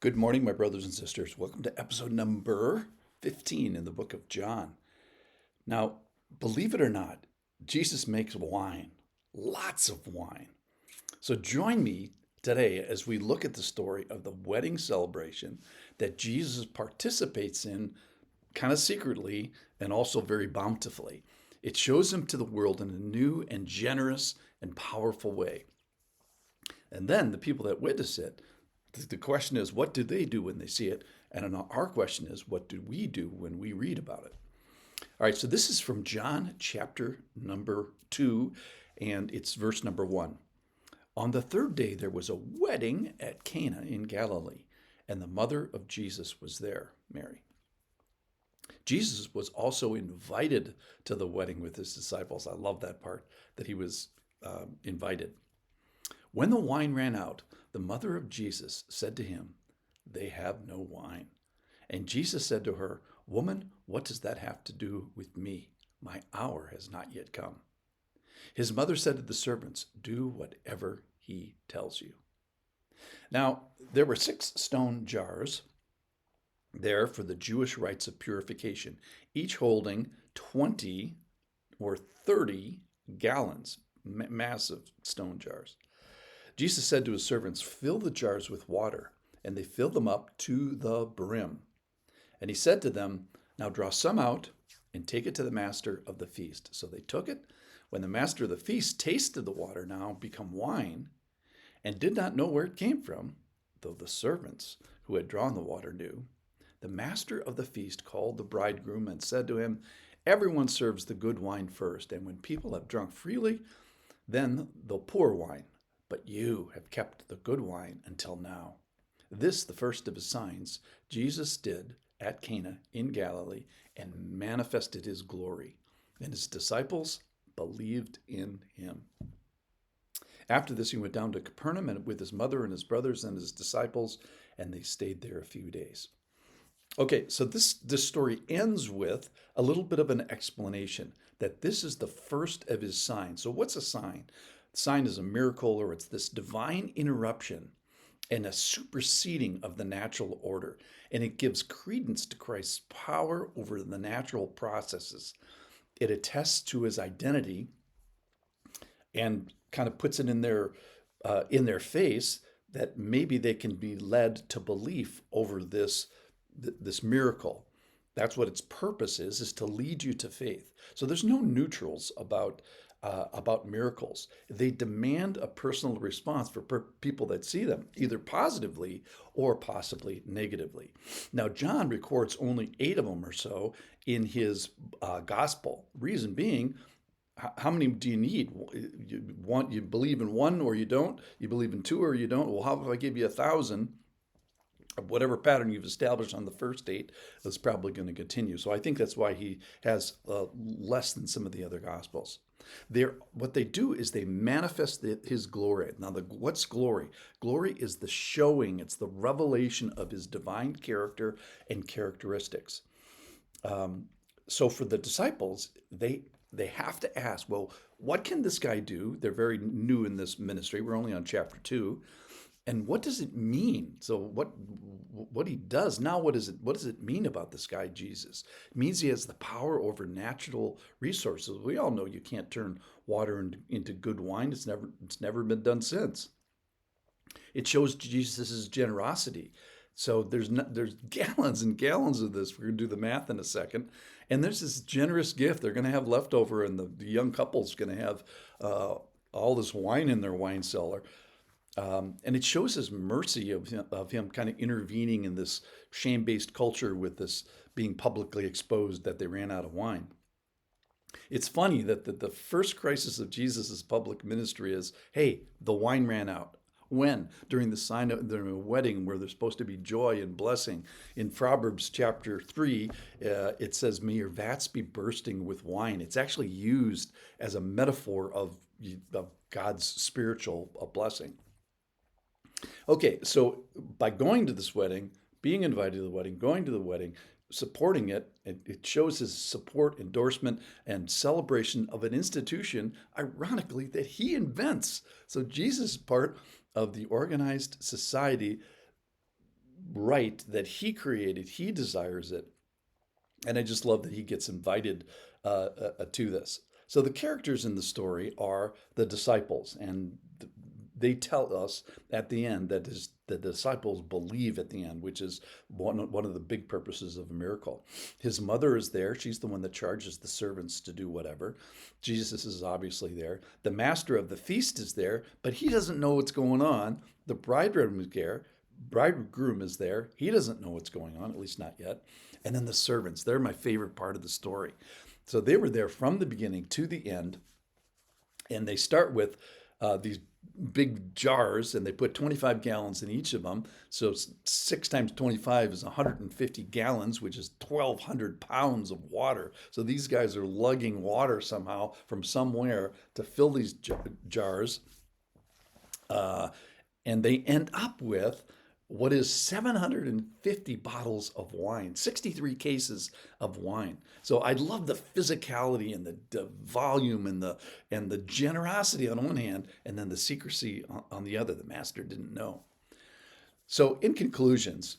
Good morning, my brothers and sisters. Welcome to episode number 15 in the book of John. Now, believe it or not, Jesus makes wine, lots of wine. So join me today as we look at the story of the wedding celebration that Jesus participates in kind of secretly and also very bountifully. It shows him to the world in a new and generous and powerful way. And then the people that witness it, the question is, what do they do when they see it? And our question is, what do we do when we read about it? All right, so this is from John chapter number 2, and it's verse number 1. On the third day, there was a wedding at Cana in Galilee, and the mother of Jesus was there, Mary. Jesus was also invited to the wedding with his disciples. I love that part, that he was invited. When the wine ran out, the mother of Jesus said to him, "They have no wine." And Jesus said to her, "Woman, what does that have to do with me? My hour has not yet come." His mother said to the servants, "Do whatever he tells you." Now, there were 6 stone jars there for the Jewish rites of purification, each holding 20 or 30 gallons, massive stone jars. Jesus said to his servants, "Fill the jars with water," and they filled them up to the brim. And he said to them, "Now draw some out and take it to the master of the feast." So they took it. When the master of the feast tasted the water now become wine and did not know where it came from, though the servants who had drawn the water knew, the master of the feast called the bridegroom and said to him, "Everyone serves the good wine first, and when people have drunk freely, then they'll pour wine. But you have kept the good wine until now." This, the first of his signs, Jesus did at Cana in Galilee and manifested his glory, and his disciples believed in him. After this, he went down to Capernaum and with his mother and his brothers and his disciples, and they stayed there a few days. Okay, so this story ends with a little bit of an explanation that this is the first of his signs. So what's a sign? A sign is a miracle, or it's this divine interruption and a superseding of the natural order. And it gives credence to Christ's power over the natural processes. It attests to his identity and kind of puts it in their face that maybe they can be led to belief over this miracle. That's what its purpose is to lead you to faith. So there's no neutrals about miracles. They demand a personal response for people that see them, either positively or possibly negatively. Now, John records only 8 of them or so in his gospel. Reason being, how many do you need? You believe in one or you don't? You believe in 2 or you don't? Well, how if I give you 1,000? Whatever pattern you've established on the first 8 is probably going to continue. So I think that's why he has less than some of the other gospels. What they do is they manifest his glory. Now, what's glory? Glory is the showing, it's the revelation of his divine character and characteristics. So for the disciples, they have to ask, well, what can this guy do? They're very new in this ministry. We're only on chapter 2. And what does it mean? So what he does now, what does it mean about this guy Jesus? It means he has the power over natural resources. We all know you can't turn water into good wine. It's never been done since. It shows Jesus' generosity. So there's gallons and gallons of this. We're going to do the math in a second. And there's this generous gift they're going to have left over, and the young couple's going to have all this wine in their wine cellar. And it shows his mercy of him kind of intervening in this shame-based culture with this being publicly exposed that they ran out of wine. It's funny that the first crisis of Jesus' public ministry is, hey, the wine ran out. When? During the wedding where there's supposed to be joy and blessing. In Proverbs chapter 3, it says, "May your vats be bursting with wine." It's actually used as a metaphor of God's spiritual blessing. Okay, so by going to this wedding, being invited to the wedding, going to the wedding, supporting it, it shows his support, endorsement, and celebration of an institution, ironically, that he invents. So Jesus is part of the organized society right that he created. He desires it. And I just love that he gets invited to this. So the characters in the story are the disciples, and they tell us at the end that the disciples believe at the end, which is one of the big purposes of a miracle. His mother is there. She's the one that charges the servants to do whatever. Jesus is obviously there. The master of the feast is there, but he doesn't know what's going on. The bridegroom is there. Bridegroom is there. He doesn't know what's going on, at least not yet. And then the servants, they're my favorite part of the story. So they were there from the beginning to the end. And they start with these big jars, and they put 25 gallons in each of them. So 6 times 25 is 150 gallons, which is 1,200 pounds of water. So these guys are lugging water somehow from somewhere to fill these jars. And they end up with what is 750 bottles of wine, 63 cases of wine. So I love the physicality and the volume and the generosity on one hand, and then the secrecy on the other. The master didn't know. So in conclusions,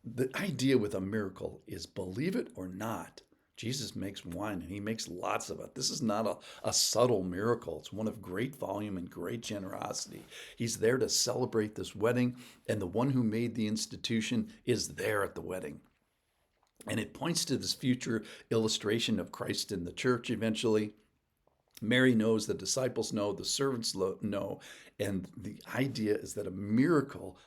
the idea with a miracle is believe it or not. Jesus makes wine, and he makes lots of it. This is not a subtle miracle. It's one of great volume and great generosity. He's there to celebrate this wedding, and the one who made the institution is there at the wedding. And it points to this future illustration of Christ in the church eventually. Mary knows, the disciples know, the servants know, and the idea is that miracles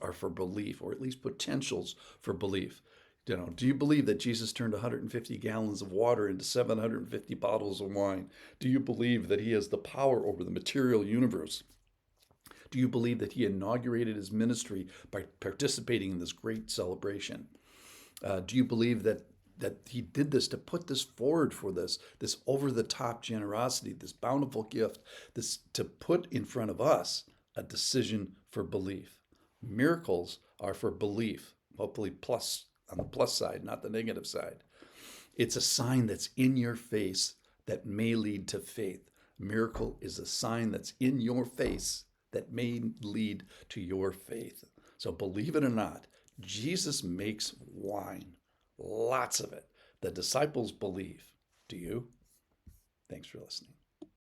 are for belief, or at least potentials for belief. Do you believe that Jesus turned 150 gallons of water into 750 bottles of wine? Do you believe that he has the power over the material universe? Do you believe that he inaugurated his ministry by participating in this great celebration? Do you believe that he did this to put this forward for this over-the-top generosity, this bountiful gift, this to put in front of us a decision for belief? Miracles are for belief, hopefully on the plus side, not the negative side. It's a sign that's in your face that may lead to faith. Miracle is a sign that's in your face that may lead to your faith. So believe it or not, Jesus makes wine, lots of it. The disciples believe. Do you? Thanks for listening.